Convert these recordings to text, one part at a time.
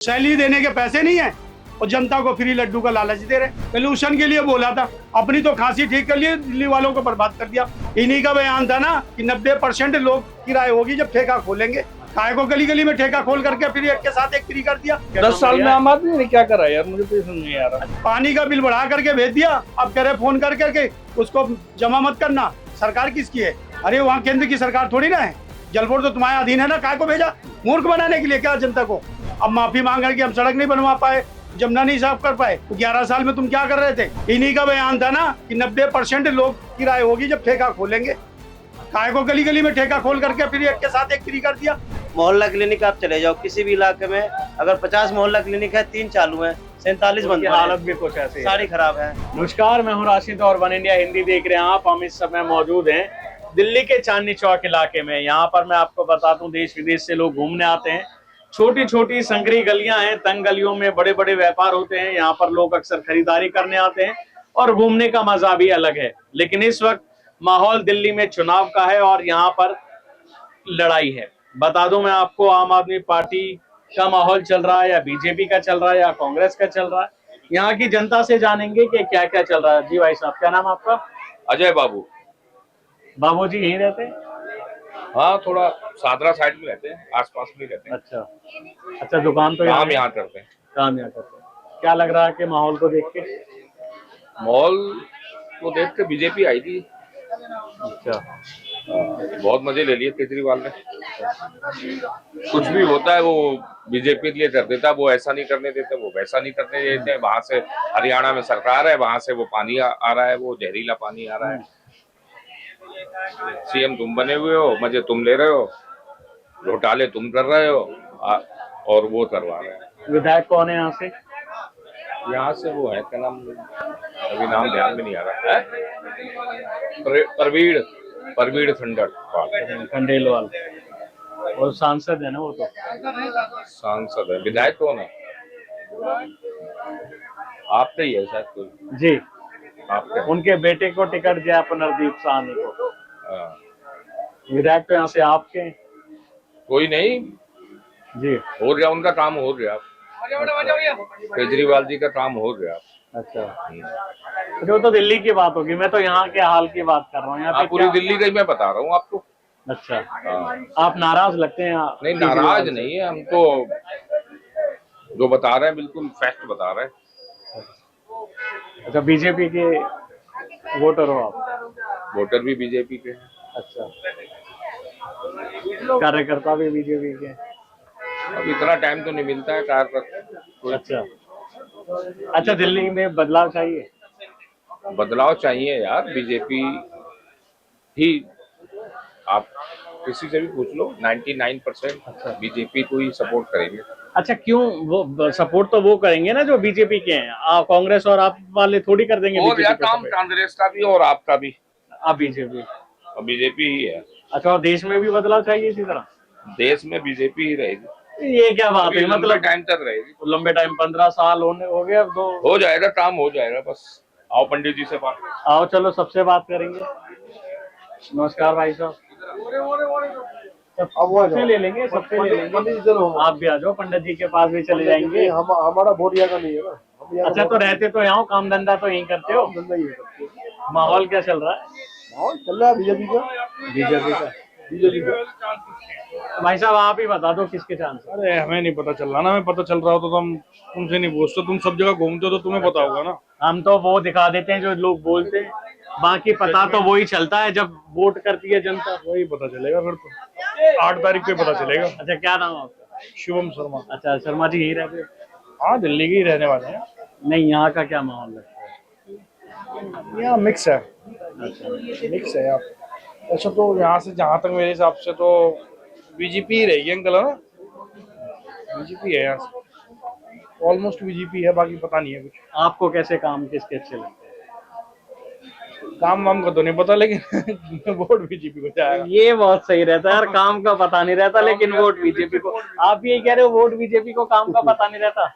Salary देने के पैसे नहीं है और जनता को फ्री लड्डू का लालच दे रहे। पोल्यूशन के लिए बोला था, अपनी तो खांसी ठीक कर लिए, दिल्ली वालों को बर्बाद कर दिया। इन्हीं का बयान था ना कि 90% लोग किराए होगी जब ठेका खोलेंगे। काय को गली गली में ठेका खोल करके फिर एक के साथ एक फ्री कर दिया। 10 साल में आम आदमी ने क्या करा यार, मुझे तो समझ नहीं आ रहा। पानी का बिल बढ़ा करके भेज दिया, अब कह रहे फोन कर करके उसको जमा मत करना। सरकार किसकी है? अरे वहाँ केंद्र की सरकार थोड़ी ना है, जल बोर्ड तो तुम्हारे अधीन है ना। काय को भेजा? मूर्ख बनाने के लिए क्या जनता को? अब माफी मांग रहे कि हम सड़क नहीं बनवा पाए, जमुना नहीं साफ कर पाए। तो 11 साल में तुम क्या कर रहे थे? इन्हीं का बयान था ना कि 90% लोग किराए होगी जब ठेका खोलेंगे। काय को गली गली में ठेका खोल करके फिर एक के साथ एक फ्री कर दिया। मोहल्ला क्लिनिक आप चले जाओ किसी भी इलाके में, अगर 50 मोहल्ला क्लिनिक है 3 चालू है, 47 बंद है। हालत भी कुछ ऐसी सारी खराब है। नमस्कार, मैं हूं राशिद और वन इंडिया हिंदी देख रहे हैं आप। हम इस समय मौजूद हैं दिल्ली के चांदनी चौक इलाके में। यहाँ पर मैं आपको बता दूं, देश विदेश से लोग घूमने आते हैं। छोटी छोटी संकरी गलियां हैं, तंग गलियों में बड़े बड़े व्यापार होते हैं। यहाँ पर लोग अक्सर खरीदारी करने आते हैं और घूमने का मजा भी अलग है। लेकिन इस वक्त माहौल दिल्ली में चुनाव का है और यहाँ पर लड़ाई है। बता दूं मैं आपको, आम आदमी पार्टी का माहौल चल रहा है या बीजेपी का चल रहा है या कांग्रेस का चल रहा है। यहाँ की जनता से जानेंगे कि क्या क्या चल रहा है। जी भाई साहब, क्या नाम आपका? अजय बाबू। बाबूजी यहीं रहते हैं? हाँ, थोड़ा सादरा साइड में रहते हैं, आसपास में रहते हैं। अच्छा, दुकान तो काम यहाँ करते हैं। काम यहाँ करते हैं। क्या लग रहा है कि माहौल को देख के? मॉल को देख के बीजेपी आई थी। अच्छा, बहुत मजे ले लिए केजरीवाल ने। कुछ भी होता है वो बीजेपी के लिए कर देता है, वो ऐसा नहीं करने देते, वो वैसा नहीं करने देते। वहां से हरियाणा में सरकार है, वहां से वो पानी आ रहा है, वो जहरीला पानी आ रहा है। सीएम तुम बने हुए हो, मजे तुम ले रहे हो, घोटाले तुम कर रहे हो और वो करवा रहे हैं। विधायक कौन है यहाँ से? यहाँ से वो है, क्या नाम, अभी नाम ध्यान में नहीं आ रहा है। परवीड़ खंडेलवाल। और सांसद है ना वो? तो सांसद है। विधायक कौन है? आपका ही है शायद कोई। जी, आपका। उनके बेटे को टिकट दिया पुनर्दीप साहनी को। विधायक तो यहाँ से आपके हैं? कोई नहीं जी, हो गया उनका काम, हो गया। केजरीवाल जी का काम हो गया। अच्छा। वो तो दिल्ली की बात होगी, मैं तो यहाँ के हाल की बात कर रहा हूँ। यहाँ पे पूरी दिल्ली का ही मैं बता रहा हूँ आपको। अच्छा, आप नाराज लगते हैं? नहीं, नाराज नहीं है हम तो, जो बता रहे हैं बिल्कुल फैक्ट बता रहे हैं। अच्छा, बीजेपी के वोटर हो आप? वोटर भी बीजेपी के हैं। अच्छा, कार्यकर्ता भी बीजेपी के? अब इतना टाइम तो नहीं मिलता है कार्यकर्ता। अच्छा, दिल्ली में बदलाव चाहिए? बदलाव चाहिए यार, बीजेपी ही। आप किसी से भी पूछ लो, 99% बीजेपी को ही सपोर्ट करेंगे। अच्छा, क्यों? वो सपोर्ट तो वो करेंगे ना जो बीजेपी के हैं। कांग्रेस और आप वाले थोड़ी कर देंगे और यार काम कांग्रेस का भी और आपका भी। आप बीजेपी? बीजेपी ही है। अच्छा, और देश में भी बदलाव चाहिए इसी तरह? देश में बीजेपी ही रहेगी। ये क्या बात है? मतलब टाइम तक रहेगी। लंबे टाइम, 15 साल हो गए अब। तो हो जाएगा, काम हो जाएगा। बस आओ पंडित जी से बात। आओ, चलो सबसे बात करेंगे। नमस्कार भाई साहब। सबसे ले लेंगे, सबसे ले लेंगे। आप भी आ जाओ, पंडित जी के पास भी चले जाएंगे। हमारा वोट यहाँ का नहीं है ना। अच्छा, तो रहते तो यहाँ, काम धंधा तो यहीं करते हो? माहौल क्या चल रहा है? माहौल चल रहा है बीजेपी का। भाई साहब, आप ही बता दो किसके चांस? अरे हमें नहीं पता चल रहा ना। हमें पता चल रहा हो तो हम तुमसे नहीं पूछते। तुम सब जगह घूमते हो तो तुम्हें पता होगा ना। हम तो वो दिखा देते हैं जो लोग बोलते हैं, बाकी पता तो वही चलता है जब वोट करती है जनता। वही पता चलेगा फिर तो 8 तारीख को पता चलेगा। अच्छा, क्या नाम है आपका? शिवम शर्मा। अच्छा, शर्मा जी यही रहते? हाँ, दिल्ली के ही रहने वाले हैं। नहीं, यहाँ का क्या माहौल लगता है? यहाँ मिक्स है। मिक्स है आप। अच्छा, तो यहाँ से जहाँ तक मेरे हिसाब से तो बीजेपी ही रहेगी अंकल, है ना? बीजेपी है यहाँ से, ऑलमोस्ट बीजेपी है। बाकी पता नहीं है कुछ। आपको कैसे काम किसके अच्छे लगते हैं? काम वाम का तो नहीं पता, लेकिन वोट बीजेपी को जाएगा। ये बहुत सही रहता है यार, काम का पता नहीं रहता लेकिन वोट बीजेपी को। आप यही कह रहे हो, वोट बीजेपी को, काम का पता नहीं रहता?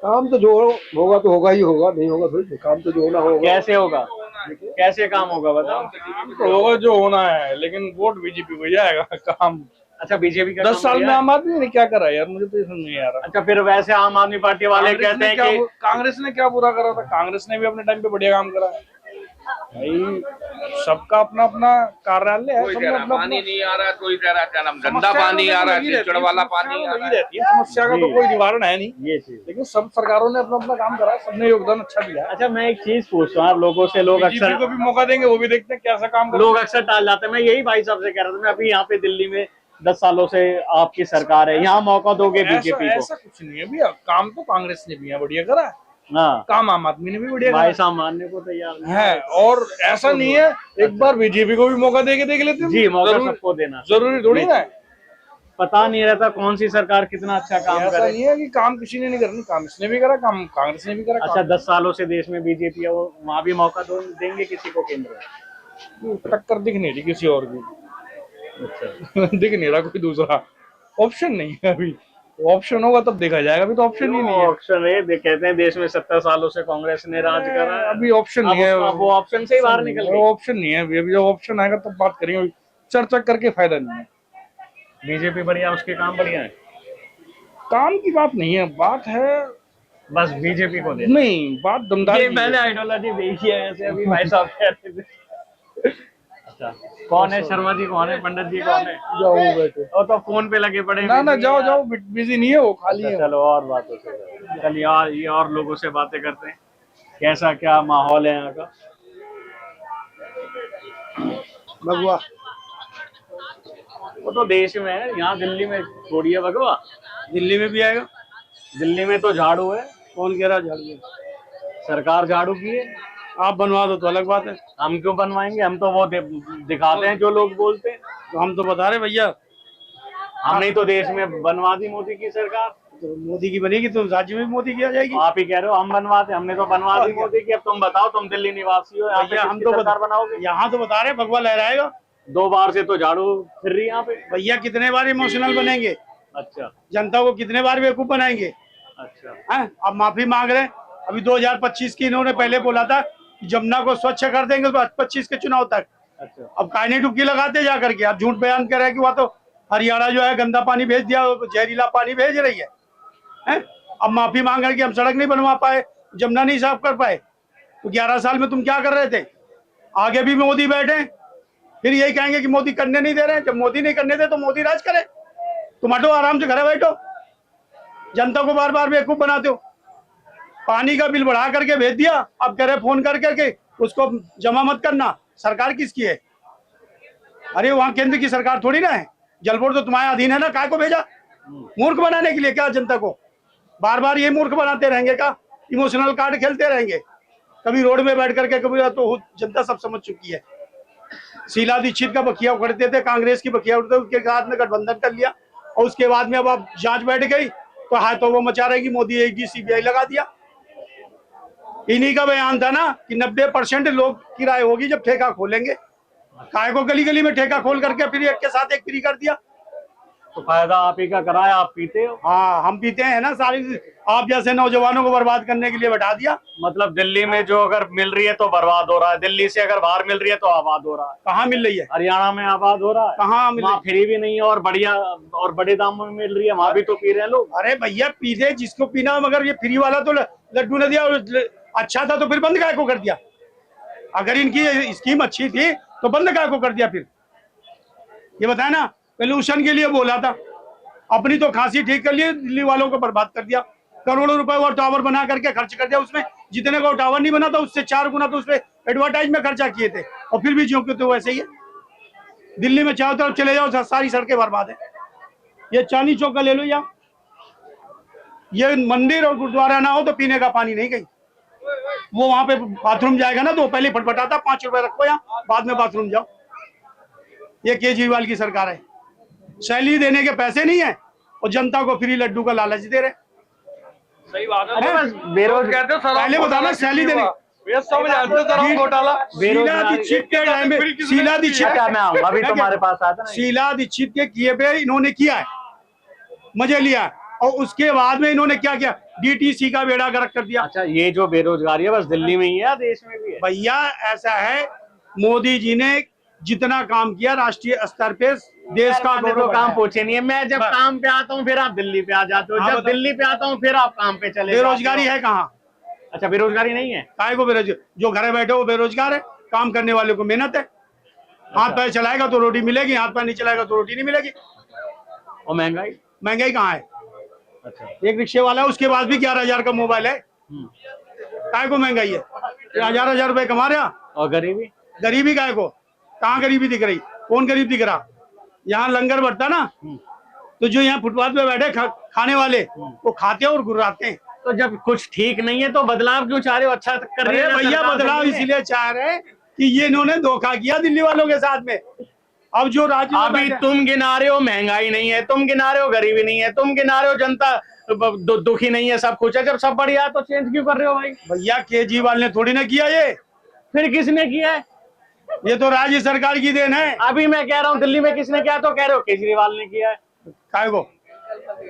काम तो जो होगा तो होगा ही होगा, नहीं होगा थोड़ी। काम तो जो होना होगा। कैसे होगा? कैसे काम होगा बताओ? तो होगा जो होना है, लेकिन वोट बीजेपी को जाएगा। काम अच्छा बीजेपी का 10 काम साल बढ़िया में है? आम आदमी ने क्या करा यार, मुझे तो ये समझ नहीं आ रहा। अच्छा फिर वैसे आम आदमी पार्टी वाले कहते हैं कि कांग्रेस ने क्या बुरा करा था? कांग्रेस ने भी अपने टाइम पे बढ़िया काम करा है भाई। सबका अपना अपना कार्यालय है, कोई सबने कह रहा अपना पानी नहीं आ रहा, कोई कह रहा क्या नाम गंदा समस्या पानी तो आ रहा है, लगी रहती कीचड़ है, वाला समस्या पानी तो आ लगी रहा है। रहती है, समस्या का तो कोई निवारण है नहीं, ये चीज। लेकिन सब सरकारों ने अपना अपना काम करा है, सबने योगदान अच्छा दिया है। अच्छा मैं एक चीज पूछता हूँ आप लोगों से, लोग बीजेपी अक्सर को भी मौका देंगे, वो भी देखते हैं कैसा काम कर लोग अक्सर टाल जाते हैं। मैं यही भाई साहब से कह रहा था, मैं अभी यहाँ पे दिल्ली में 10 सालों से आपकी सरकार है, यहाँ मौका दोगे ऐसा बीजेपी को? ऐसा कुछ नहीं है भैया, काम तो कांग्रेस ने भी यहाँ बढ़िया करा है, हाँ काम आम आदमी ने भी बढ़िया करा भाई है। साहब मानने को तैयार नहीं है, और ऐसा नहीं है एक बार बीजेपी को भी मौका दे के देख लेते हैं। जी, मौका जरूरी- सबको देना। जरूरी थोड़ी ना है, पता नहीं रहता कौन सी सरकार कितना अच्छा काम ऐसा करे। नहीं है कि काम किसी ने नहीं करनी, काम इसने भी करा, काम कांग्रेस ने भी करा। अच्छा 10 सालों से देश में बीजेपी है, वो वहाँ भी मौका देंगे किसी को केंद्र में? काम टक्कर दिख नहीं रही किसी और की। अच्छा दिख नहीं रहा कोई दूसरा ऑप्शन नहीं है अभी, ऑप्शन होगा तब देखा जाएगा, अभी तो ऑप्शन ही नहीं है। ऑप्शन है, कहते हैं देश में 70 सालों से कांग्रेस ने राज करा है, अभी ऑप्शन नहीं है, अब वो ऑप्शन से ही बाहर निकल गई। ऑप्शन नहीं है अभी, अभी जब ऑप्शन आएगा तब बात करेंगे, अभी चर्चा करके फायदा नहीं है। बीजेपी बढ़िया, उसके काम बढ़िया है, काम की बात नहीं है, बात है बस बीजेपी को दे। नहीं, बात दमदार ये मैंने आइडियोलॉजी देखी है ऐसे, अभी भाई साहब कह रहे थे। अच्छा कौन है शर्मा जी, कौन है पंडित जी, कौन है? जाओ बैठे, वो तो फोन पे लगे पड़े। ना ना जाओ जाओ, बिजी नहीं है वो, खाली है। चलो और बातों से चलिए, यार ये और लोगों से बातें करते हैं, कैसा क्या माहौल है यहाँ का। भगवा वो तो देश में है, यहाँ दिल्ली में थोड़ी है भगवा। दिल्ली में भी आएगा। दिल्ली में तो झाड़ू है, कौन कह रहा झाड़ू है? सरकार झाड़ू की है। आप बनवा दो तो अलग बात है, हम क्यों बनवाएंगे, हम तो वो दिखाते हैं जो लोग बोलते हैं। तो हम तो बता रहे भैया, हमने तो देश में बनवा दी मोदी की सरकार। तो मोदी की बनेगी तो राज्य में भी मोदी की आ जाएगी। आप ही कह रहे हो हम बनवाते, हमने तो बनवा दी मोदी की। अब तुम बताओ, तुम दिल्ली निवासी हो, यहाँ पे भैया हम किसकी तो सरकार बनाओगे? यहाँ तो बता रहे भगवा लहराएगा। 2 बार से तो झाड़ू फिर रही यहाँ पे। भैया कितने बार इमोशनल बनेंगे, अच्छा जनता को कितने बार बेवकूफ बनाएंगे? अच्छा हैं? अब माफी मांग रहे हैं। अभी 2025 की इन्होंने पहले बोला था कि जमुना को स्वच्छ कर देंगे 25 के चुनाव तक। अच्छा अब कायने डुबकी लगाते जा करके अब झूठ बयान कर रहे हैं कि वहाँ तो हरियाणा जो है गंदा पानी भेज दिया, जहरीला पानी भेज रही है, हैं? अब माफी मांग रहे हैं कि हम सड़क नहीं बनवा पाए, जमुना नहीं साफ कर पाए। तो 11 साल में तुम क्या कर रहे थे? आगे भी मोदी बैठे, फिर यही कहेंगे कि मोदी करने नहीं दे रहे हैं। जब मोदी नहीं करने दे तो मोदी राज करे, तुम हटो आराम से, घर बैठो, जनता को बार बार बेवकूफ बनाते हो। पानी का बिल बढ़ा करके भेज दिया, अब कह रहे फोन कर करके उसको जमा मत करना। सरकार किसकी है? अरे वहाँ केंद्र की सरकार थोड़ी ना है, जल बोर्ड तो तुम्हारे अधीन है ना, काय को भेजा? मूर्ख बनाने के लिए क्या जनता को? बार बार ये मूर्ख बनाते रहेंगे क्या? इमोशनल कार्ड खेलते रहेंगे, कभी रोड में बैठ करके, कभी तो जनता सब समझ चुकी है। शीला दीक्षित का बखिया उखड़ते थे, कांग्रेस की बखिया उठते, उसके साथ में गठबंधन कर लिया, और उसके बाद में अब जांच बैठ गई तो हाथों वो मचा रहेगी, मोदी ईडी सीबीआई लगा दिया। इन्हीं का बयान था ना कि 90% लोग की राय होगी जब ठेका खोलेंगे। काय को गली गली में ठेका खोल करके फिर एक के साथ एक फ्री कर दिया। तो फायदा आप ही का कराया, आप पीते हो। हाँ हम पीते हैं ना, सारी आप जैसे नौजवानों को बर्बाद करने के लिए बैठा दिया। मतलब दिल्ली में जो अगर मिल रही है तो बर्बाद हो रहा है, दिल्ली से अगर बाहर मिल रही है तो आबाद हो रहा है। कहाँ मिल रही है? हरियाणा में आबाद हो रहा है, कहाँ मिल वहाँ रही? फ्री भी नहीं है और बढ़िया और बड़े दामों में मिल रही है, वहाँ भी तो पी रहे हैं लोग। अरे भैया पीते जिसको पीना, मगर ये फ्री वाला तो लड्डू ने दिया, अच्छा था तो फिर बंद काय को कर दिया? अगर इनकी स्कीम अच्छी थी तो बंद काय को कर दिया? फिर ये बताया ना, पोल्यूशन के लिए बोला था, अपनी तो खांसी ठीक कर लिए, दिल्ली वालों को बर्बाद कर दिया। करोड़ों रुपए वो टावर बना करके खर्च कर दिया, उसमें जितने का टावर नहीं बना था उससे 4 गुना तो उसमें एडवर्टाइज में खर्चा किए थे, और फिर भी ज्यों क्यों तो वैसे ही है। दिल्ली में चारों तरफ चले जाओ, सारी सड़कें बर्बाद है। ये चांदनी चौक का ले लो, या ये मंदिर और गुरुद्वारा ना हो तो पीने का पानी नहीं कहीं। वो वहां पे बाथरूम जाएगा ना तो पहले फटफटाता, 5 रुपए रखो यहाँ, बाद में बाथरूम जाओ। ये केजरीवाल की सरकार है, सैलरी देने के पैसे नहीं है और जनता को फ्री लड्डू का लालच दे रहे। सही बात है, बेरोजगार पहले बताना सैलरी देने। सब जानते हैं शराब घोटाला। शीला दीक्षित के टाइम में, शीला दीक्षित अच्छा मैं आऊंगा, अभी तुम्हारे पास आता ना। शीला दीक्षित के किए पे इन्होंने किया है, मजे लिया, और उसके बाद में इन्होंने क्या किया? डीटीसी का बेड़ा गर्क कर दिया। अच्छा ये जो बेरोजगारी है बस दिल्ली में ही है, देश में भी है? भैया ऐसा है, मोदी जी ने जितना काम किया राष्ट्रीय स्तर पे देश का मैंने तो गौरव काम बढ़ाया। पूछे नहीं है। मैं जब बस। काम पे आता हूँ फिर आप दिल्ली पे आ जाते हो, हाँ, जब बताओ। दिल्ली पे आता हूँ फिर आप काम पे चले जाते हो। बेरोजगारी है कहाँ? अच्छा, बेरोजगारी नहीं है। काय को बेरोजगार? जो घर बैठे वो बेरोजगार है, काम करने वाले को मेहनत है। हाथ पैर चलाएगा तो रोटी मिलेगी, हाथ पैर नहीं चलाएगा तो रोटी नहीं मिलेगी। और महंगाई। महंगाई कहाँ है? अच्छा। एक रिक्शे वाला है, उसके पास भी 11,000 का मोबाइल है। काय को महंगाई है? 1,000 रुपए कमा रहा, और गरीबी। गरीबी काय को? कहाँ गरीबी दिख रही? कौन गरीब दिख रहा? यहाँ लंगर बढ़ता ना, तो जो यहाँ फुटपाथ पे बैठे खाने वाले वो खाते हैं और गुर्राते हैं। तो जब कुछ ठीक नहीं है तो बदलाव क्यों चाह रहे हो? अच्छा कर रही है अरे ना भैया, सरकार बदलाव दिल्ली में। इसलिए चाह रहे हैं कि ये इन्होंने धोखा किया दिल्ली वालों के साथ में। अब जो राज्य में अभी बैठे- तुम गिना रहे हो महंगाई नहीं है, तुम गिना रहे हो गरीबी नहीं है, तुम गिना रहे हो जनता दुखी नहीं है, सब कुछ है। जब सब बढ़िया है तो चेंज क्यों कर रहे हो भाई? भैया केजरीवाल ने थोड़ी ना किया ये फिर किसने किया है? ये तो राज्य सरकार की देन है। अभी मैं कह रहा हूँ दिल्ली में किसने किया, तो कह रहे हो केजरीवाल ने किया है। काय को?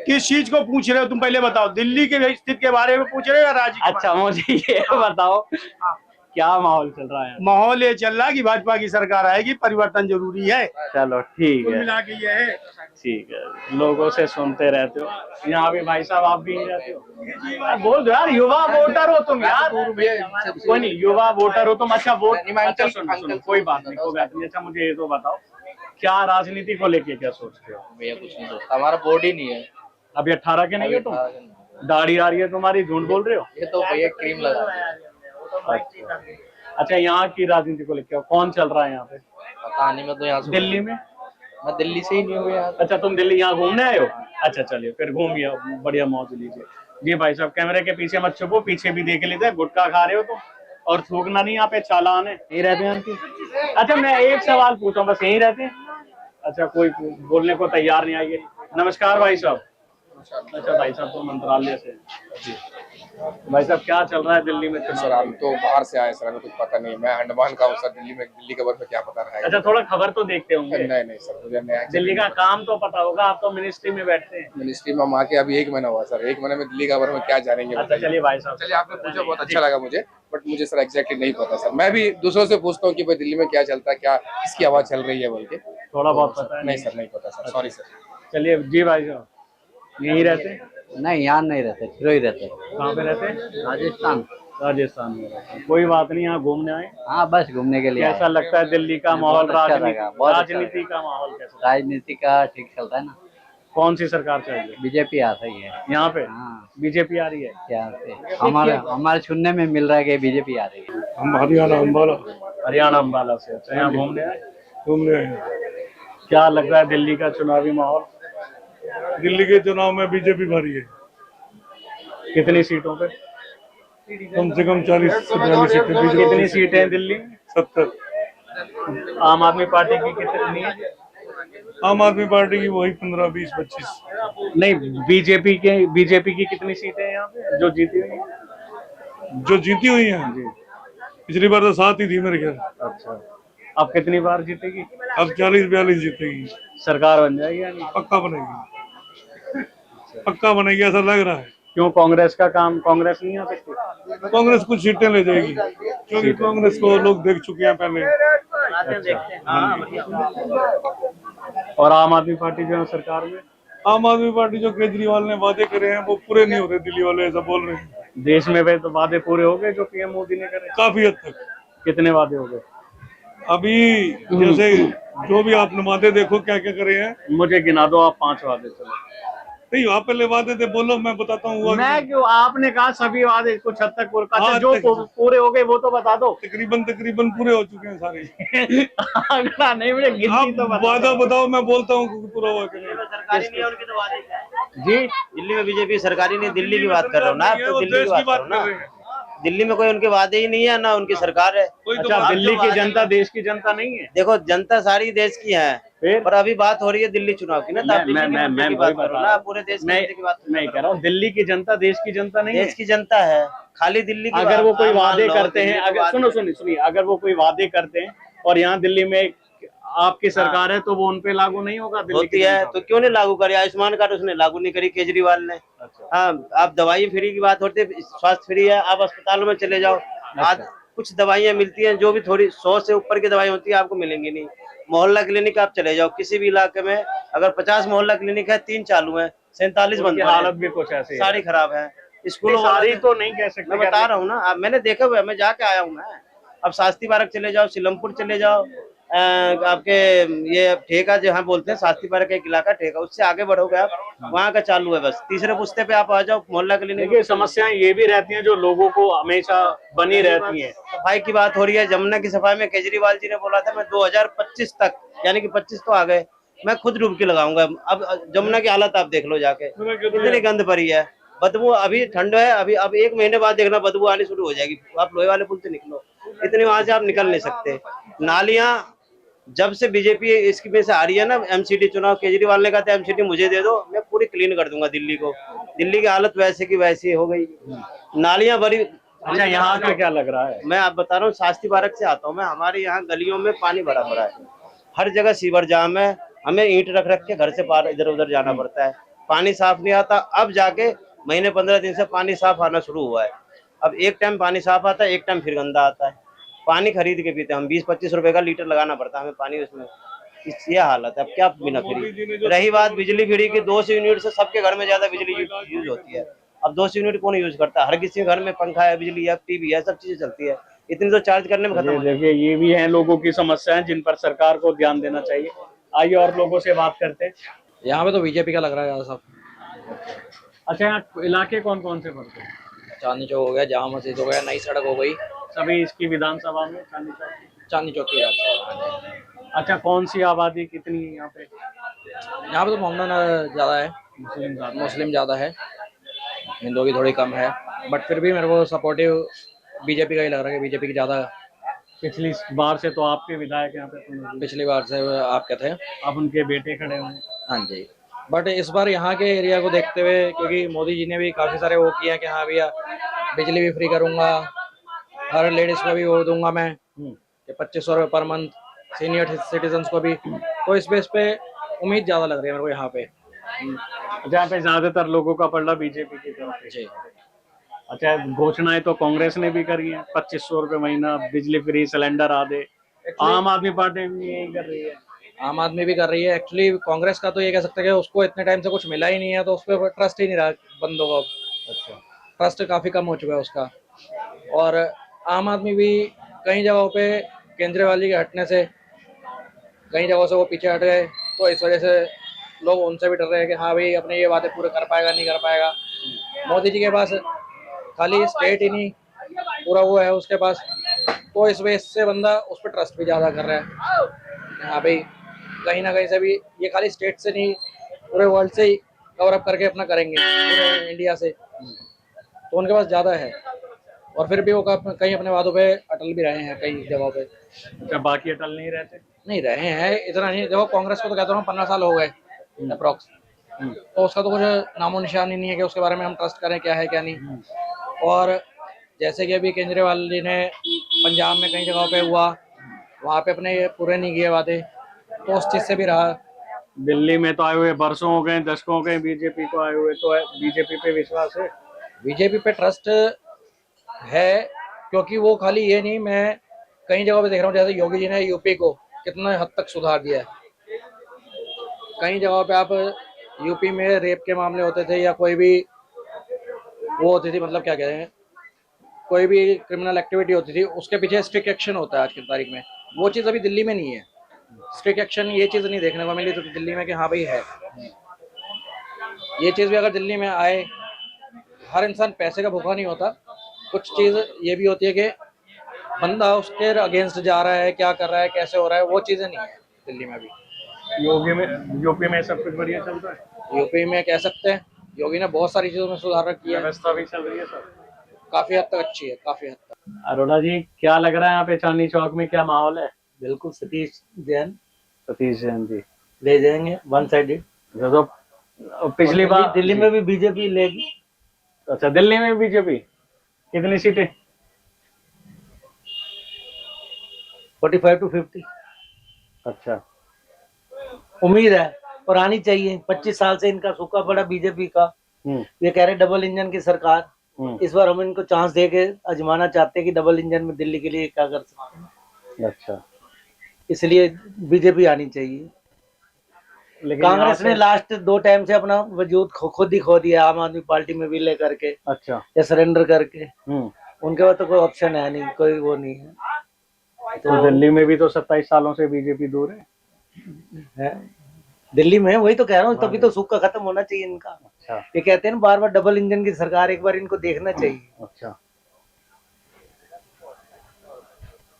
किस चीज को पूछ रहे हो तुम? पहले बताओ, दिल्ली के स्थिति के बारे में पूछ रहे हो या राज्य के अच्छा, मुझे ये बताओ क्या माहौल चल रहा है? बारे में? माहौल ये चल रहा है कि भाजपा की सरकार आएगी, परिवर्तन जरूरी है। चलो ठीक कुल है, मिला के ये है। ठीक है। लोगों से सुनते रहते हो। यहाँ भी भाई साहब आप भी यहीं रहते हो? आप बोल दो यार, युवा वोटर हो तुम यार। कोई नहीं, युवा वोटर हो तुम। अच्छा वोट, अच्छा सुनो, कोई बात नहीं, कोई बात नहीं। अच्छा मुझे ये तो बताओ, क्या राजनीति को लेके क्या सोचते हो? भैया कुछ नहीं सोचता, हमारा बोर्ड ही नहीं है। अभी 18 के नहीं हो तुम? दाढ़ी आ रही है तुम्हारी, झूठ बोल रहे हो? ये तो भैया क्रीम लगा दी। अच्छा, यहाँ की राजनीति को लेकर कौन चल रहा है यहाँ पे? पता नहीं, मैं तो यहाँ से दिल्ली में? मैं दिल्ली से ही नहीं हूँ यार। अच्छा, तुम दिल्ली यहाँ घूमने आए हो? अच्छा चलिए, फिर घूमिए, बढ़िया मौज लीजिए। जी भाई साहब, कैमरे के पीछे मत छुपो, पीछे भी देख लीजिए। गुटखा खा रहे हो तुम, और थूकना नहीं, यहाँ पे चालान है। यहीं रहते हैं आंटी? अच्छा, मैं एक सवाल पूछता हूँ, बस यहीं रहते हैं? अच्छा, कोई बोलने को तैयार नहीं आएगी। नमस्कार भाई साहब। अच्छा भाई साहब तो मंत्रालय से। भाई साहब, क्या चल रहा है दिल्ली में सर चुनाव? हम तो बाहर से आए सर, हमें कुछ पता नहीं। मैं अंडमान का हूँ सर, दिल्ली खबर में क्या पता रहेगा। अच्छा, थोड़ा खबर तो देखते होंगे। नहीं सर, मुझे नया दिल्ली का काम तो पता होगा, आप तो मिनिस्ट्री में बैठते हैं। मिनिस्ट्री में हम आके अभी 1 महीना हुआ सर। 1 महीने में दिल्ली खबर में क्या जानेंगे? अच्छा चलिए भाई साहब, चलिए, आपने पूछा बहुत अच्छा लगा मुझे, बट मुझे सर एग्जैक्टली नहीं पता सर। मैं भी दूसरों से पूछता हूँ कि भाई दिल्ली में क्या चलता है, क्या किसकी आवाज चल रही है बोल के। थोड़ा बहुत पता है? नहीं सर, नहीं पता सर, सॉरी सर। चलिए जी भाई साहब, यहीं रहते हैं? नहीं, यहाँ नहीं रहते, फिर रहते। कहाँ पे रहते हैं? राजस्थान। राजस्थान में रहते हैं। कोई बात नहीं, यहाँ घूमने आए। हाँ, बस घूमने के लिए कैसा लगता है दिल्ली का माहौल? बहुत अच्छा लगा, बहुत अच्छा राजनीति लगा। का माहौल कैसा? राजनीति का ठीक चलता है ना। कौन सी सरकार चाहिए बीजेपी आ रही है यहाँ पे? हाँ। बीजेपी आ रही है? क्या से हमारे सुनने में मिल रहा है कि बीजेपी आ रही है। हम हरियाणा अम्बाला हरियाणा अम्बाला से। अच्छा, यहाँ घूमने आए? घूमने आए हैं। क्या लग रहा है दिल्ली का चुनावी माहौल? दिल्ली के चुनाव में बीजेपी भारी है, कितनी सीटों पे? कम से कम 40 से 42 सीटें कितनी बीजेपी। सीटें हैं दिल्ली में? 70। आम आदमी पार्टी की कितनी है? आम आदमी पार्टी की वही 15, 20, 25। नहीं, बीजेपी की कितनी सीटें हैं यहाँ पे जो जीती हुई हैं? जो जीती हुई हैं, पिछली बार तो 7 ही थी मेरे ख्याल। अच्छा, अब कितनी बार जीतेगी? अब 40-42 जीतेगी। सरकार बन जाएगी या नहीं? पक्का बनेगी, पक्का बनेगी, ऐसा लग रहा है। क्यों, कांग्रेस का काम, कांग्रेस नहीं आ सकती? कांग्रेस कुछ सीटें ले जाएगी, क्योंकि कांग्रेस को लोग देख चुके हैं पहले। और आम आदमी पार्टी जो है सरकार में? आम आदमी पार्टी जो केजरीवाल ने वादे करे हैं वो पूरे नहीं हो रहे, दिल्ली वाले ऐसा बोल रहे हैं। देश में वे तो वादे पूरे हो गए जो पीएम मोदी ने करे? काफी हद तक। कितने वादे हो गए? अभी जैसे जो भी आपने वादे देखो क्या क्या करे हैं। मुझे गिना दो आप 5 वादे। चलो, नहीं, आप पहले वादे थे, बोलो, मैं बताता हूँ। हुआ मैं क्यों, आपने कहा सभी वादे कुछ हद तक पूरे। अच्छा, हाँ, जो पूरे हो गए वो तो बता दो। तकरीबन पूरे हो चुके हैं सारे। आंकड़ा नहीं, मुझे गिनती आप तो बता वादा बताओ, मैं बोलता हूँ पूरा हुआ कि नहीं। सरकारी नहीं है उनकी तो वादे क्या है? जी। दिल्ली में बीजेपी सरकारी नहीं, दिल्ली की बात कर रहा हूँ ना, आप तो दिल्ली की बात करो ना। रहे हैं। दिल्ली में कोई उनके वादे ही नहीं है ना, उनकी सरकार है। कोई तो अच्छा, बात- दिल्ली की जनता देश की जनता नहीं है? देखो, जनता सारी देश की है, फिर? पर अभी बात हो रही है दिल्ली चुनाव की ना, तो आप दिल्ली के मुद्दे की बात करो ना, पूरे देश के मुद्दे की बात मैं कह रहा हूँ, दिल्ली की जनता देश की जनता नहीं है? देश की जनता है, खाली दिल्ली की अगर बात- वो कोई मान वादे लो, करते दिल्ली हैं, की अगर बात- सुनिए, अगर वो कोई वादे करते हैं और यहाँ दिल्ली में आपकी सरकार है तो वो उनपे लागू नहीं होगा? दिल्ली होती की है जनता तो क्यों नहीं लागू करी? आयुष्मान कार्ड उसने लागू नहीं करी, केजरीवाल ने। अच्छा। हाँ, आप दवाई फ्री की बात होती है, स्वास्थ्य फ्री है, आप अस्पतालों में चले जाओ, आज कुछ दवाइयाँ मिलती हैं जो भी थोड़ी 100 से ऊपर की दवाई होती है आपको मिलेंगी नहीं, मोहल्ला क्लिनिक आप चले जाओ किसी भी इलाके में, अगर 50 मोहल्ला क्लिनिक है 3 चालू है, 47 बंद उनकी पड़े हैं। हालत भी कुछ ऐसी है। सारी खराब है। नहीं, स्कूलों सारी तो नहीं कह सकते, मैं बता रहा हूँ ना, अब मैंने देखा हुआ है, मैं जाके आया हूँ मैं। अब शास्त्री पार्क चले जाओ, सिलमपुर चले जाओ, आपके ये ठेका जहाँ बोलते हैं शास्त्री पार्क का एक इलाका ठेका, उससे आगे बढ़ोगे आप, वहाँ का चालू है बस। तीसरे पुस्ते पे आप आ जाओ मोहल्ला क्लिनिक। देखिए समस्याएं ये भी रहती हैं जो लोगों को हमेशा बनी रहती हैं। सफाई की बात हो रही है, जमुना की सफाई में केजरीवाल जी ने बोला था मैं 2025 तक, यानी कि 25 तो आ गए, मैं खुद डुबकी लगाऊंगा। अब जमुना की हालत आप देख लो जाके, कितनी गंद पड़ी है, बदबू। अभी ठंड है, अभी अब 1 महीने बाद देखना बदबू आनी शुरू हो जाएगी। आप लोहे वाले पुल से निकलो, इतनी वहां से आप निकल नहीं सकते। नालियां जब से बीजेपी इसकी में से आ रही है ना, एमसीडी चुनाव, केजरीवाल ने कहा था एमसीडी मुझे दे दो, मैं पूरी क्लीन कर दूंगा दिल्ली को। दिल्ली की हालत वैसे की वैसी हो गई, नालियां भरी। अच्छा, यहाँ का क्या लग रहा है? मैं आप बता रहा हूँ, शास्त्री पार्क से आता हूँ मैं, हमारे यहाँ गलियों में पानी भरा पड़ा है, हर जगह सीवर जाम है, हमें ईंट रख रख के घर से पार इधर उधर जाना पड़ता है, पानी साफ नहीं आता। अब जाके महीने 15 दिन से पानी साफ आना शुरू हुआ है। अब एक टाइम पानी साफ आता है, एक टाइम फिर गंदा आता है। पानी खरीद के पीते हम, 20-25 रुपए का लीटर लगाना पड़ता है हमें पानी उसमें। ये हालत है, अब क्या बिना फ्री। रही बात बिजली फ्री की, 200 यूनिट से सबके घर में ज्यादा बिजली यूज होती है। अब 200 यूनिट कौन यूज करता है? हर किसी के घर में पंखा है, बिजली है, टीवी है, सब चीजें चलती है, इतनी तो चार्ज करने में खत्म हो जाएगी। देखिए ये भी हैं लोगों की समस्याएं जिन पर सरकार को ध्यान देना चाहिए। आइए और लोगों से बात करते हैं। यहाँ पे तो बीजेपी का लग रहा है ज़्यादा सब। अच्छा, यहाँ इलाके कौन कौन से पड़ते हैं? चांदनी चौक हो गया, जामा मस्जिद हो गया, नई सड़क हो गई, सभी इसकी विधानसभा में चांदनी चौक। चांदनी चौक की याद। अच्छा, कौन सी आबादी कितनी है यहाँ पे? यहाँ पे तो मोहम्मदन ज़्यादा है, मुस्लिम ज़्यादा है, हिंदुओं की थोड़ी कम है, बट फिर भी मेरे को सपोर्टिव बीजेपी का ही लग रहा है कि बीजेपी की ज़्यादा। पिछली बार से तो आपके विधायक यहाँ पे तो पिछली बार से आपके थे, अब उनके बेटे खड़े हुए हैं। हाँ जी। बट इस बार यहाँ के एरिया को देखते हुए, क्योंकि मोदी जी ने भी काफ़ी सारे वो किया कि हाँ भैया बिजली भी फ्री करूँगा, हर लेडीज़ को भी वो दूंगा मैं कि 2500 रुपये पर मंथ, सीनियर सिटीजन्स को भी। तो इस बेस पे उम्मीद ज़्यादा लग रही है मेरे को यहाँ पे। जहाँ पे ज्यादातर लोगों का पलड़ा बीजेपी की तरफ है। जी। अच्छा, घोषणाएं तो कांग्रेस ने भी करी है, 2500 रुपये महीना, बिजली फ्री, सिलेंडर आधे। आम आदमी पार्टी भी यही कर रही है। आम आदमी भी कर रही है। एक्चुअली कांग्रेस का तो ये कह सकते हैं कि उसको इतने टाइम से कुछ मिला ही नहीं है, तो उस पर ट्रस्ट ही नहीं रहा बंदों को। अच्छा, ट्रस्ट काफ़ी कम हो चुका है उसका। और आम आदमी भी कई जगहों पे केजरीवाल जी के हटने से कई जगहों से वो पीछे हट गए, तो इस वजह से लोग उनसे भी डर रहे हैं कि हाँ भाई अपने ये बातें पूरे कर पाएगा नहीं कर पाएगा। मोदी जी के पास खाली स्टेट ही नहीं पूरा वो है उसके पास, तो इस वजह से बंदा उस पर ट्रस्ट भी ज़्यादा कर रहा है। हाँ भाई कहीं ना कहीं से भी ये खाली स्टेट से नहीं पूरे वर्ल्ड से ही कवर अप करके अपना करेंगे, पूरे इंडिया से, तो उनके पास ज़्यादा है। और फिर भी वो कहीं अपने वादों पे अटल भी रहे हैं कई जगहों पे। अच्छा, बाकी अटल नहीं रहते? नहीं रहे हैं, इतना नहीं। देखो कांग्रेस को तो कहता हूँ 15 साल हो गए अप्रॉक्स, तो उसका तो कुछ नामो निशान ही नहीं है कि उसके बारे में हम ट्रस्ट करें क्या है क्या नहीं। और जैसे कि अभी केजरीवाल जी ने पंजाब में कई जगहों पे हुआ, वहाँ पे अपने पूरे नहीं किए वादे, तो उस चीज़ से भी रहा। दिल्ली में तो आए हुए बरसों हो गए, दशकों हो गए बीजेपी को आए हुए, तो बीजेपी पे विश्वास है? बीजेपी पे ट्रस्ट है, क्योंकि वो खाली ये नहीं, मैं कई जगहों पे देख रहा हूँ, जैसे योगी जी ने यूपी को कितना हद तक सुधार दिया है। कई जगहों पे आप यूपी में रेप के मामले होते थे या कोई भी वो होती थी, मतलब क्या कहते हैं, कोई भी क्रिमिनल एक्टिविटी होती थी, उसके पीछे स्ट्रिक्ट एक्शन होता है आज की तारीख में। वो चीज़ अभी दिल्ली में नहीं है, स्ट्रिक्ट एक्शन ये चीज़ नहीं देखने को मिली तो दिल्ली में कि हाँ भाई है। ये चीज़ भी अगर दिल्ली में आए, हर इंसान पैसे का भूखा नहीं होता, कुछ चीज़ ये भी होती है कि बंदा उसके अगेंस्ट जा रहा है, क्या कर रहा है, कैसे हो रहा है, वो चीज़ें नहीं है दिल्ली में भी। यूपी में सब कुछ बढ़िया चल रहा है? यूपी में कह सकते हैं योगी ने बहुत सारी चीज़ों में सुधार किया है, व्यवस्था भी चल रही है सर? काफ़ी हद तक अच्छी है, काफ़ी हद तक। अरोड़ा जी, क्या लग रहा है यहाँ पे चांदनी चौक में, क्या माहौल है? बिल्कुल सतीश जैन जी ले जाएंगे, वन साइडेड। तो पिछली बार दिल्ली में भी बीजेपी लेगी। अच्छा, दिल्ली में बीजेपी कितनी सीटें? 45 to 50। अच्छा, उम्मीद है, और आनी चाहिए। 25 साल से इनका सूखा पड़ा बीजेपी का। ये कह रहे डबल इंजन की सरकार, इस बार हम इनको चांस दे के आजमाना चाहते हैं कि डबल इंजन में दिल्ली के लिए क्या कर सकते हैं। अच्छा, इसलिए बीजेपी आनी चाहिए। लेकिन यहाँ कांग्रेस से- ने लास्ट 2 टाइम से अपना वजूद खुद ही खो दिया, आम आदमी पार्टी में भी ले करके अच्छा। या सरेंडर करके। हम्म। उनके पास तो कोई ऑप्शन है नहीं, कोई वो नहीं है। तो दिल्ली में भी तो 27 सालों से बीजेपी दूर है। दिल्ली में वही तो कह रहा हूँ, तभी तो सूखा खत्म होना चाहिए इनका। अच्छा। ये कहते हैं बार बार डबल इंजन की सरकार, एक बार इनको देखना चाहिए। अच्छा।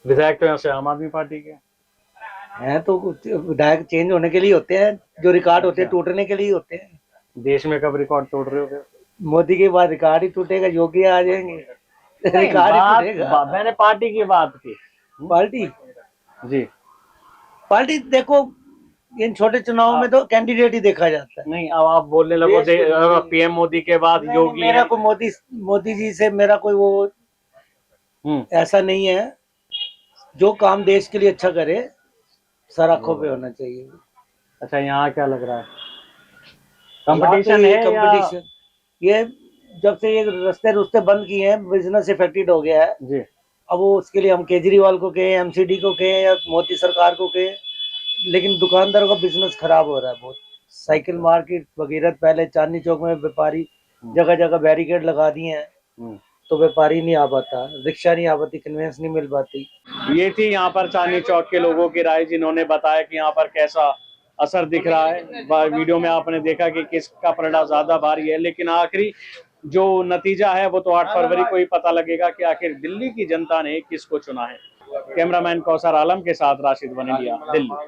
विधायक तो यहाँ से आम आदमी पार्टी के हैं तो विधायक चेंज होने के लिए होते हैं, जो रिकॉर्ड होते हैं टूटने के लिए होते हैं। देश में कब रिकॉर्ड तोड़ रहे हो फिर? मोदी के बाद रिकॉर्ड ही टूटेगा, योगी आ जाएंगे रिकॉर्ड ही टूटेगा। मैंने पार्टी की बात की। पार्टी जी। पार्टी देखो, इन छोटे चुनाव में तो कैंडिडेट ही देखा जाता है। नहीं, अब आप बोलने लगो पीएम मोदी के बाद योगी मेरा है। को मोदी जी से मेरा कोई वो ऐसा नहीं है। जो काम देश के लिए अच्छा करे, सर आंखों पे होना चाहिए। अच्छा, यहाँ क्या लग रहा है? कंपटीशन है कंपटीशन ये जब से ये रस्ते बंद किए हैं, बिजनेस इफेक्टेड हो गया है जी। अब वो उसके लिए हम केजरीवाल को कहें, एमसीडी को कहें या मोदी सरकार को कहें, लेकिन दुकानदारों का बिजनेस खराब हो रहा है बहुत। साइकिल मार्केट वगैरह, पहले चांदनी चौक में व्यापारी जगह जगह बैरिकेड लगा दिए हैं, तो व्यापारी नहीं आ पाता, रिक्शा नहीं आ पाती, कन्वेंस नहीं मिल पाती। ये थी यहाँ पर चांदनी चौक के लोगों की राय, जिन्होंने बताया कि यहाँ पर कैसा असर दिख रहा है। वीडियो में आपने देखा कि किसका पलड़ा ज्यादा भारी है, लेकिन आखिरी जो नतीजा है वो तो 8 फरवरी को ही पता लगेगा कि आखिर दिल्ली की जनता ने किसको चुना है। कैमरामैन कौसर आलम के साथ राशिद वन इंडिया, दिल्ली।